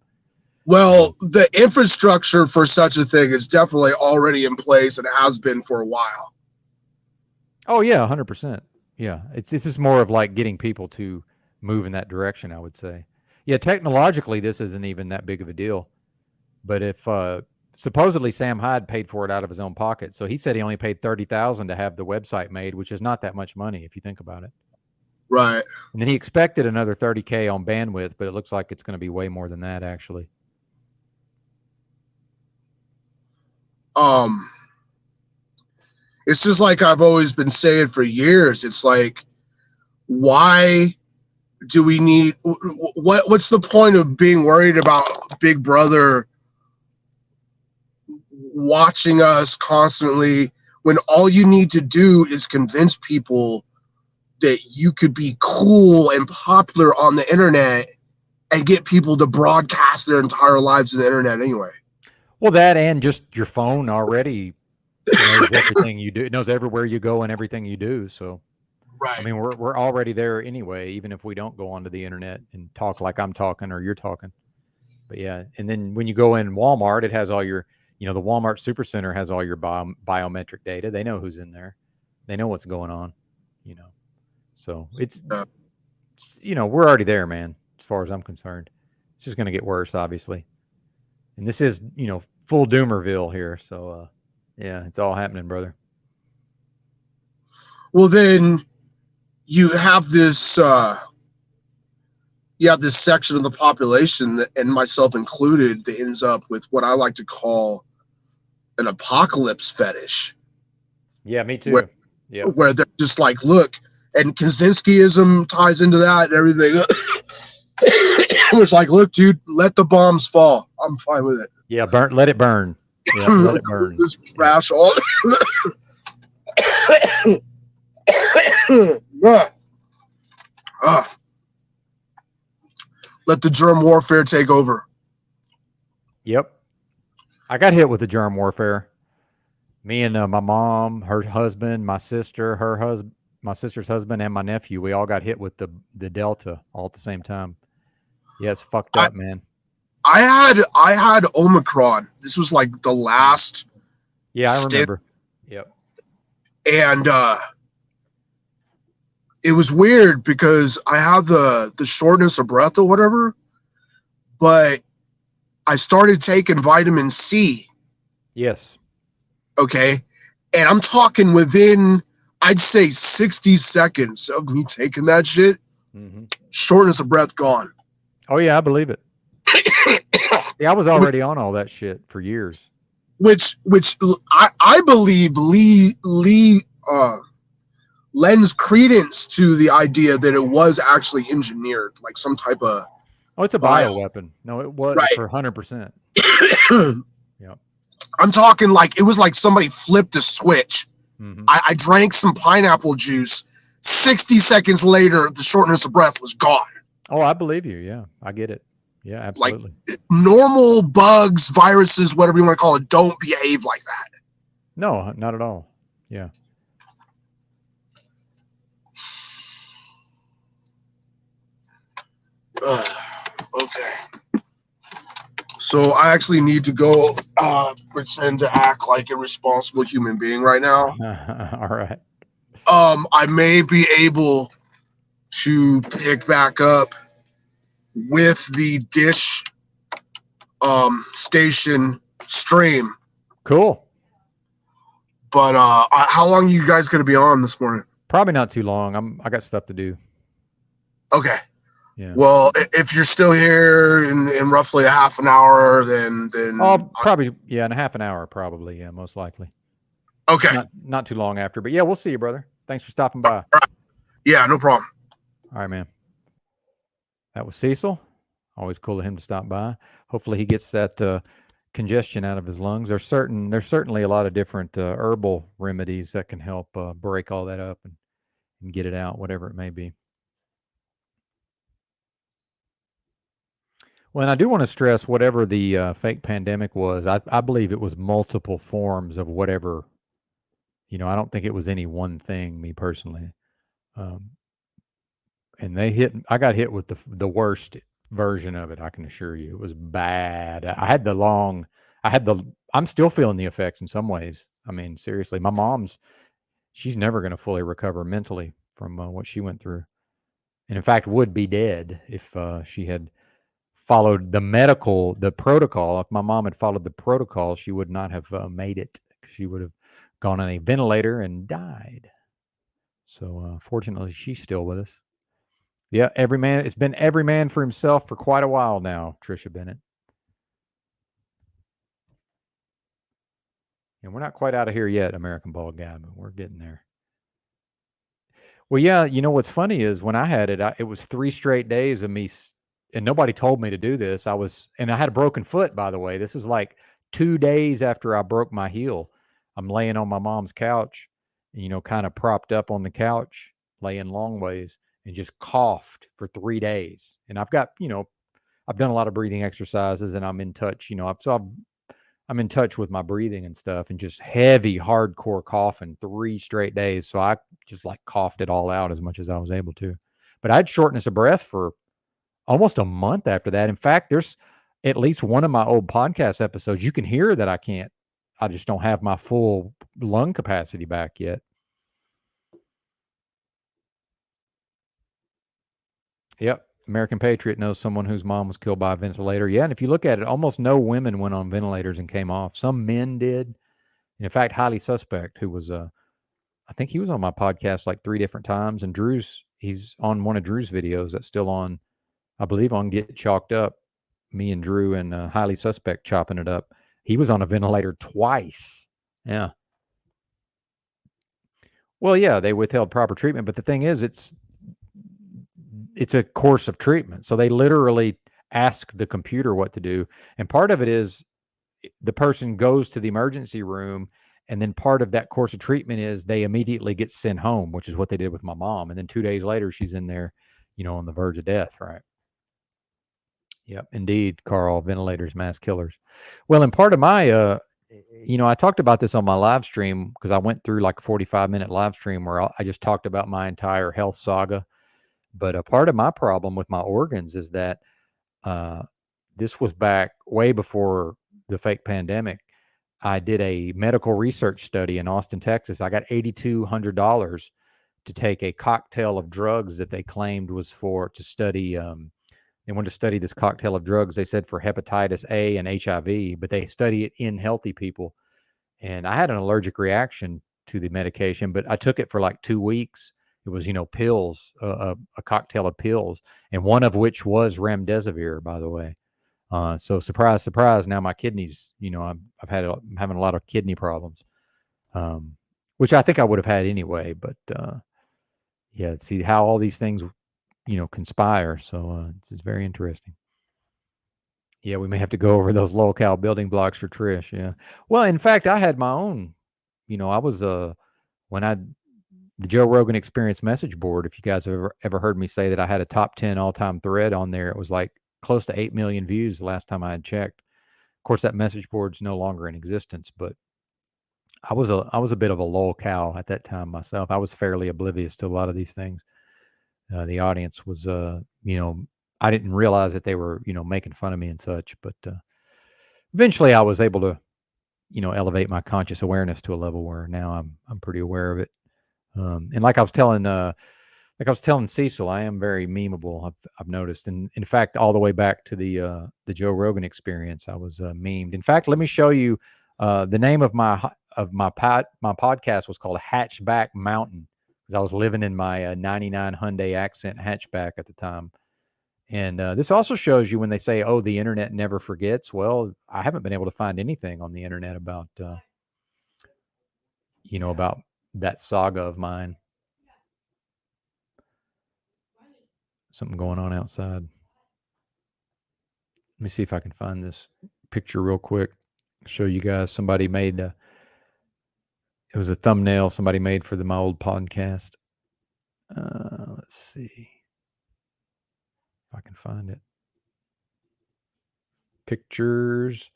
B: Well, the infrastructure for such a thing is definitely already in place and has been for a while.
A: Oh yeah, 100%. Yeah, it's just more of like getting people to move in that direction, I would say. Yeah, technologically, this isn't even that big of a deal. But if supposedly Sam Hyde paid for it out of his own pocket, so he said he only paid $30,000 to have the website made, which is not that much money if you think about it.
B: Right.
A: And then he expected another $30K on bandwidth, but it looks like it's going to be way more than that, actually.
B: It's just like I've always been saying for years. It's like, why do we need what's the point of being worried about Big Brother watching us constantly when all you need to do is convince people that you could be cool and popular on the internet and get people to broadcast their entire lives to the internet anyway?
A: Well, that and just your phone already knows everything you do. It knows everywhere you go and everything you do. So,
B: right.
A: I mean, we're already there anyway, even if we don't go onto the internet and talk like I'm talking or you're talking. But yeah, and then when you go in Walmart, it has all your, the Walmart Supercenter has all your biometric data. They know who's in there. They know what's going on, So it's, we're already there, man, as far as I'm concerned. It's just going to get worse, obviously. And this is, full Doomerville here. So, yeah, it's all happening, brother.
B: Well, then you have this section of the population, and myself included, that ends up with what I like to call an apocalypse fetish.
A: Yeah, me too.
B: Where they're just like, look, and Kaczynskiism ties into that and everything. It's like, look, dude, let the bombs fall. I'm fine with it.
A: Yeah, let it burn. Yeah, let it burn.
B: This trash all. Let the germ warfare take over.
A: Yep. I got hit with the germ warfare. Me and my mom, her husband, my sister, my sister's husband, and my nephew, we all got hit with the Delta all at the same time. Yeah, it's fucked up, man.
B: I had Omicron. This was like the last.
A: Yeah, I remember. Yep.
B: And it was weird because I have the shortness of breath or whatever, but I started taking vitamin C.
A: Yes.
B: Okay. And I'm talking within, I'd say 60 seconds of me taking that shit, shortness of breath gone.
A: Oh yeah, I believe it. Yeah, I was already on all that shit for years.
B: Which I believe lends credence to the idea that it was actually engineered, like some type of.
A: Oh, it's a bioweapon. No, it was for 100%. Yeah.
B: I'm talking like it was like somebody flipped a switch. I drank some pineapple juice. 60 seconds later, the shortness of breath was gone.
A: Oh, I believe you. Yeah, I get it. Yeah, absolutely.
B: Like normal bugs, viruses, whatever you want to call it, don't behave like that.
A: No, not at all. Yeah.
B: Okay. So I actually need to go pretend to act like a responsible human being right now.
A: All right.
B: I may be able to pick back up with the Dish station stream.
A: Cool.
B: But how long are you guys going to be on this morning?
A: Probably not too long. I got stuff to do.
B: Okay.
A: Yeah.
B: Well, if you're still here in roughly a half an hour, then
A: probably in a half an hour, probably. Yeah, most likely.
B: Okay.
A: Not too long after, but yeah, we'll see you, brother. Thanks for stopping by.
B: All right. Yeah, no problem.
A: All right, man. That was Cecil. Always cool of him to stop by. Hopefully he gets that congestion out of his lungs. There's certainly a lot of different herbal remedies that can help break all that up and get it out, whatever it may be. Well, and I do want to stress whatever the fake pandemic was, I believe it was multiple forms of whatever. I don't think it was any one thing, me personally. And I got hit with the worst version of it, I can assure you. It was bad. I'm still feeling the effects in some ways. I mean, seriously, my mom's, she's never going to fully recover mentally from what she went through. And in fact, would be dead if she had followed the protocol. If my mom had followed the protocol, she would not have made it. She would have gone on a ventilator and died. So fortunately, she's still with us. Yeah, it's been every man for himself for quite a while now, Trisha Bennett. And we're not quite out of here yet, American Bald Guy, but we're getting there. Well, yeah, what's funny is when I had it, it was 3 straight days of me, and nobody told me to do this. I had a broken foot, by the way. This was like 2 days after I broke my heel. I'm laying on my mom's couch, kind of propped up on the couch, laying long ways, and just coughed for 3 days. And I've got, I've done a lot of breathing exercises, and I'm in touch, I'm in touch with my breathing and stuff, and just heavy, hardcore coughing 3 straight days. So I just like coughed it all out as much as I was able to. But I had shortness of breath for almost a month after that. In fact, there's at least one of my old podcast episodes. You can hear that I just don't have my full lung capacity back yet. Yep. American Patriot knows someone whose mom was killed by a ventilator. Yeah, and if you look at it, almost no women went on ventilators and came off. Some men did. In fact, Highly Suspect, who was I think he was on my podcast like 3 different times, and he's on one of Drew's videos that's still on, I believe, on Get Chalked Up. Me and Drew and Highly Suspect chopping it up. He was on a ventilator twice. Yeah. Well, yeah, they withheld proper treatment, but the thing is, it's a course of treatment. So they literally ask the computer what to do. And part of it is the person goes to the emergency room, and then part of that course of treatment is they immediately get sent home, which is what they did with my mom. And then 2 days later, she's in there, on the verge of death, right? Yep, indeed, Carl, ventilators, mass killers. Well, and part of my, I talked about this on my live stream because I went through like a 45-minute live stream where I just talked about my entire health saga. But a part of my problem with my organs is that this was back way before the fake pandemic. I did a medical research study in Austin, Texas. I got $8,200 to take a cocktail of drugs that they claimed was to study. They wanted to study this cocktail of drugs, they said, for hepatitis A and HIV, but they study it in healthy people. And I had an allergic reaction to the medication, but I took it for like 2 weeks. It was, pills, a cocktail of pills, and one of which was remdesivir, by the way. So surprise, surprise. Now my kidneys, I'm having a lot of kidney problems, which I think I would have had anyway. But yeah, see how all these things, conspire. So it's very interesting. Yeah, we may have to go over those low-cal building blocks for Trish. Yeah. Well, in fact, I had my own. I was the Joe Rogan Experience message board. If you guys have ever heard me say that I had a top 10 all-time thread on there, it was like close to 8 million views the last time I had checked. Of course, that message board's no longer in existence, but I was a bit of a lol-cal at that time myself. I was fairly oblivious to a lot of these things. The audience was, I didn't realize that they were, making fun of me and such, but eventually I was able to, elevate my conscious awareness to a level where now I'm pretty aware of it. And like I was telling Cecil, I am very memeable. I've noticed, and in fact, all the way back to the Joe Rogan experience, I was memed. In fact, let me show you the name of my podcast was called Hatchback Mountain because I was living in my '99 Hyundai Accent hatchback at the time. And this also shows you when they say, "Oh, the internet never forgets." Well, I haven't been able to find anything on the internet about about that saga of mine. Something going on outside. Let me see if I can find this picture real quick. Show you guys. Somebody made it was a thumbnail somebody made for my old podcast. Let's see if I can find it. Pictures,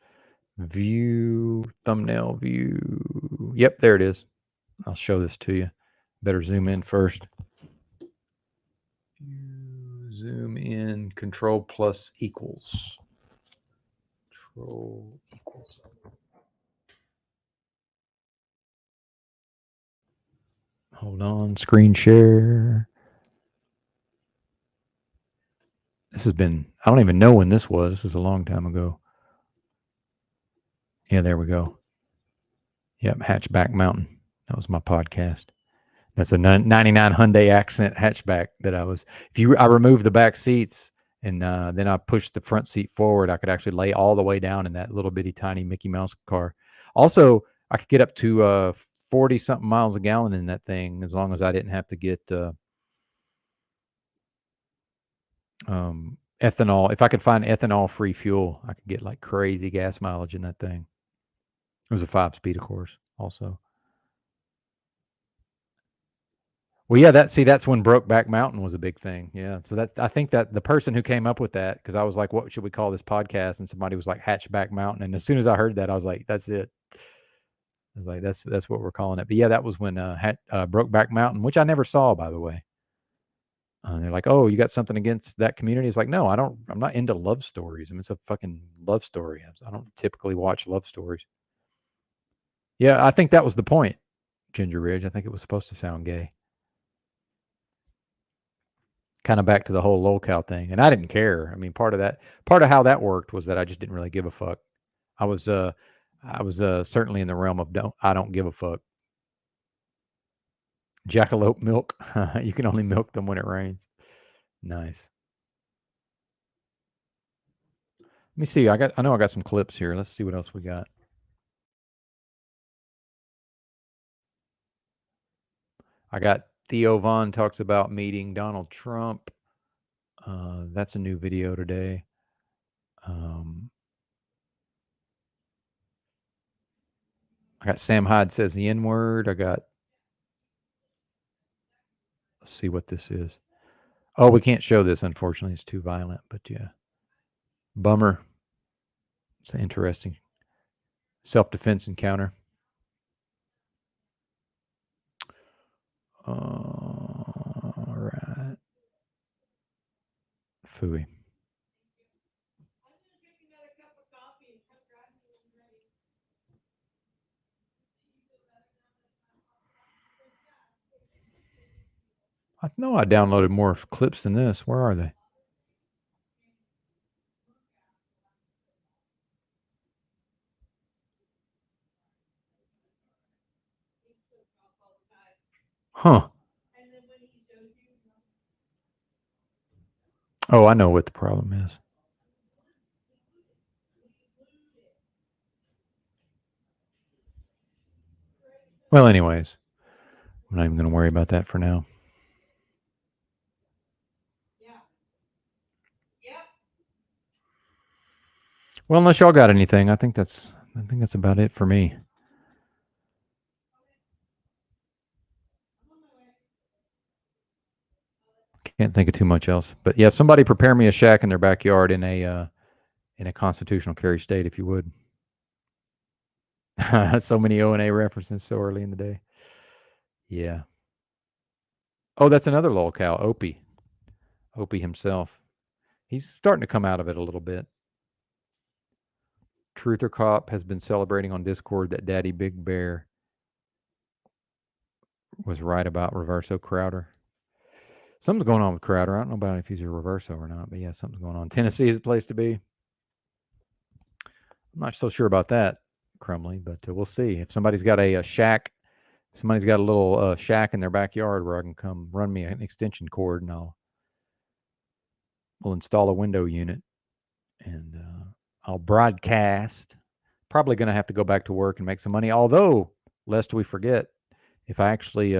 A: view, thumbnail view. Yep, there it is. I'll show this to you. Better zoom in first. Zoom in, control plus equals. Control equals. Hold on, screen share. This has been, I don't even know when this was. This was a long time ago. Yeah, there we go. Yep, Hatchback Mountain. That was my podcast. That's a 99 Hyundai Accent hatchback that I removed the back seats and then I pushed the front seat forward. I could actually lay all the way down in that little bitty tiny Mickey Mouse car. Also, I could get up to 40 something miles a gallon in that thing as long as I didn't have to get ethanol. If I could find ethanol free fuel, I could get like crazy gas mileage in that thing. It was a 5-speed, of course, also. Well, yeah, that's when Brokeback Mountain was a big thing. Yeah. So I think that the person who came up with that, because I was like, what should we call this podcast? And somebody was like Hatchback Mountain. And as soon as I heard that, I was like, that's it. I was like, that's what we're calling it. But yeah, that was when Brokeback Mountain, which I never saw, by the way. They're like, oh, you got something against that community? It's like, no, I'm not into love stories. I mean, it's a fucking love story. I don't typically watch love stories. Yeah, I think that was the point, Ginger Ridge. I think it was supposed to sound gay. Kind of back to the whole lolcow thing. And I didn't care. I mean, part of how that worked was that I just didn't really give a fuck. I was certainly in the realm of I don't give a fuck. Jackalope milk. You can only milk them when it rains. Nice. Let me see. I know I got some clips here. Let's see what else we got. I got Theo Von talks about meeting Donald Trump. That's a new video today. I got Sam Hyde says the N-word. Let's see what this is. Oh, we can't show this, unfortunately. It's too violent, but yeah. Bummer. It's an interesting self-defense encounter. All right. Phooey. I know I downloaded more clips than this. Where are they? Huh. Oh, I know what the problem is. Well, anyways, I'm not even going to worry about that for now. Well, unless y'all got anything, I think that's about it for me. Can't think of too much else. But yeah, somebody prepare me a shack in their backyard in a constitutional carry state, if you would. So many O&A references so early in the day. Yeah. Oh, that's another lolcow, Opie. Opie himself. He's starting to come out of it a little bit. Truther Cop has been celebrating on Discord that Daddy Big Bear was right about Reverso Crowder. Something's going on with Crowder. I don't know about if he's a Reverso or not, but yeah, something's going on. Tennessee is a place to be. I'm not so sure about that, Crumley, but we'll see. If somebody's got a shack, somebody's got a little shack in their backyard where I can come run me an extension cord, and we'll install a window unit, and I'll broadcast. Probably going to have to go back to work and make some money. Although, lest we forget, if I actually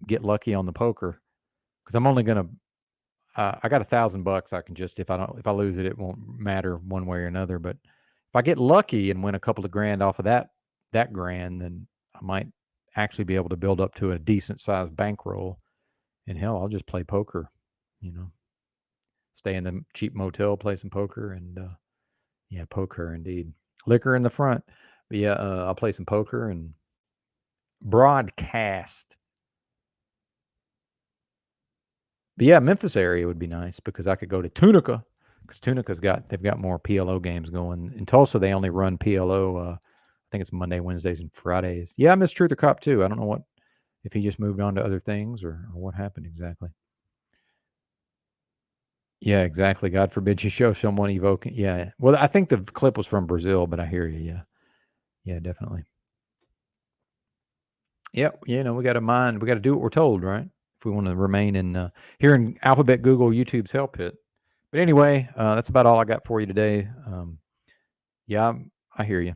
A: get lucky on the poker, because I'm only going to, I got $1,000. I can just if I lose it, it won't matter one way or another. But if I get lucky and win a couple of grand off of that grand, then I might actually be able to build up to a decent sized bankroll. And hell, I'll just play poker. Stay in the cheap motel, play some poker, and yeah, poker indeed. Liquor in the front. But yeah, I'll play some poker and broadcast. But yeah, Memphis area would be nice because I could go to Tunica because they've got more PLO games going. In Tulsa, they only run PLO. I think it's Monday, Wednesdays, and Fridays. Yeah, I miss Truth or Cop too. I don't know if he just moved on to other things or what happened exactly. Yeah, exactly. God forbid you show someone evoking. Yeah. Well, I think the clip was from Brazil, but I hear you. Yeah. Yeah, definitely. Yep. We got to mind. We got to do what we're told, right? If we want to remain in here in Alphabet Google YouTube's hell pit. But anyway, that's about all I got for you today. Yeah, I hear you.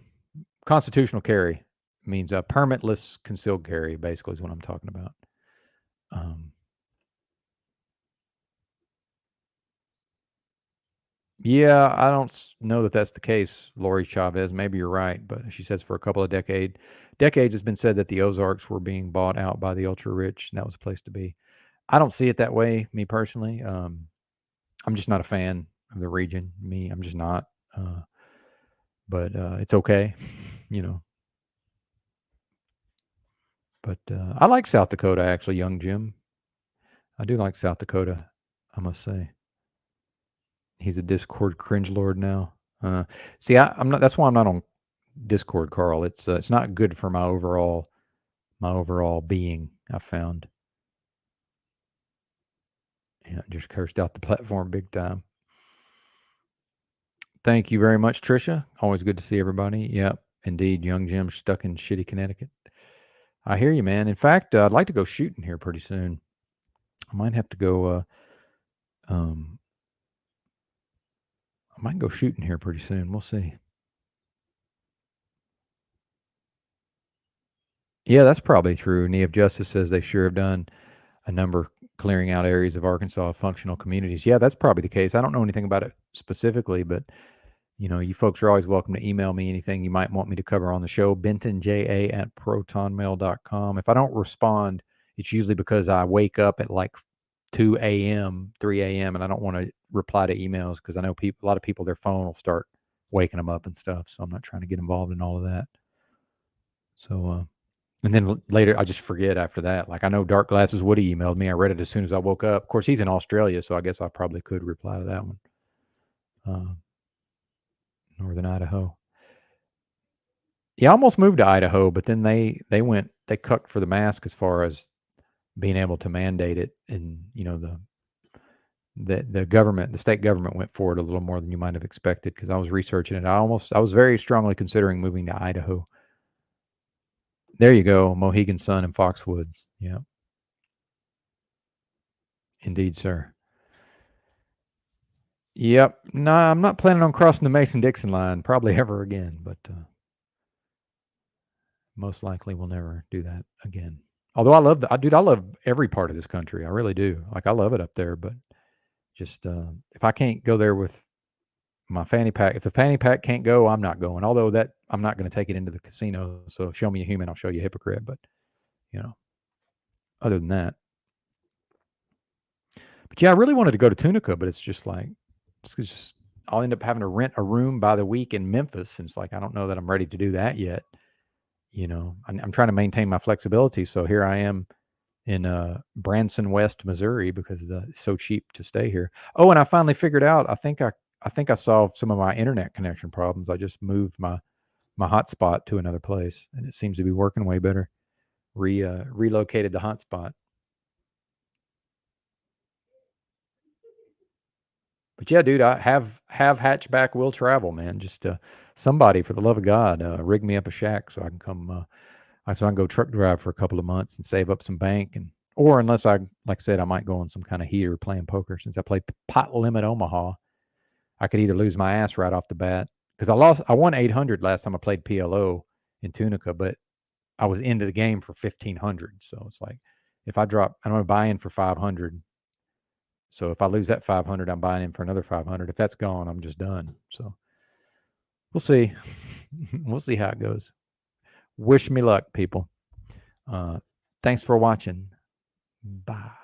A: Constitutional carry means permitless concealed carry, basically, is what I'm talking about. Yeah, I don't know that that's the case, Lori Chavez. Maybe you're right, but she says for a couple of decades, it's been said that the Ozarks were being bought out by the ultra rich, and that was a place to be. I don't see it that way, me personally. I'm just not a fan of the region. I'm just not. But it's okay, But I like South Dakota, actually, young Jim. I do like South Dakota, I must say. He's a Discord cringe lord now. See, I'm not. That's why I'm not on Discord, Carl. It's not good for my overall being. I found. Yeah, just cursed out the platform big time. Thank you very much, Trisha. Always good to see everybody. Yep, indeed, young Jim stuck in shitty Connecticut. I hear you, man. In fact, I'd like to go shooting here pretty soon. I might have to go. I might go shooting here pretty soon. We'll see. Yeah, that's probably true. Neve Justice says they sure have done a number clearing out areas of Arkansas of functional communities. Yeah, that's probably the case. I don't know anything about it specifically, but you folks are always welcome to email me anything you might want me to cover on the show. BentonJA@protonmail.com. If I don't respond, it's usually because I wake up at like 2 a.m., 3 a.m., and I don't want to reply to emails because I know a lot of people, their phone will start waking them up and stuff. So I'm not trying to get involved in all of that. So, and then later I just forget after that. Like I know Dark Glasses Woody emailed me. I read it as soon as I woke up. Of course, he's in Australia, so I guess I probably could reply to that one. Northern Idaho. Yeah, I almost moved to Idaho, but then they cucked for the mask as far as being able to mandate it, and the government, the state government went for it a little more than you might have expected because I was researching it. I was very strongly considering moving to Idaho. There you go, Mohegan Sun and Foxwoods. Yeah. Indeed, sir. Yep. No, I'm not planning on crossing the Mason-Dixon line probably ever again, but most likely we'll never do that again. Although I love every part of this country. I really do. Like I love it up there, but just if I can't go there with my fanny pack, if the fanny pack can't go, I'm not going. Although that I'm not going to take it into the casino. So show me a human, I'll show you a hypocrite. But other than that. But yeah, I really wanted to go to Tunica, but it's just like I'll end up having to rent a room by the week in Memphis, and it's like I don't know that I'm ready to do that yet. I'm trying to maintain my flexibility. So here I am in Branson West, Missouri, because it's so cheap to stay here. Oh, and I finally figured out. I think I solved some of my internet connection problems. I just moved my hotspot to another place, and it seems to be working way better. relocated the hunt spot. But yeah, dude, I have hatchback will travel, man. Just somebody, for the love of God, rig me up a shack so I can come. So I can go truck drive for a couple of months and save up some bank, or unless I, like I said, I might go on some kind of heater playing poker. Since I play Pot Limit Omaha, I could either lose my ass right off the bat because I won 800 last time I played PLO in Tunica, but I was into the game for 1,500. So it's like if I drop, I'm going to buy in for 500. So if I lose that 500, I'm buying in for another 500. If that's gone, I'm just done. So we'll see. We'll see how it goes. Wish me luck, people. Thanks for watching. Bye.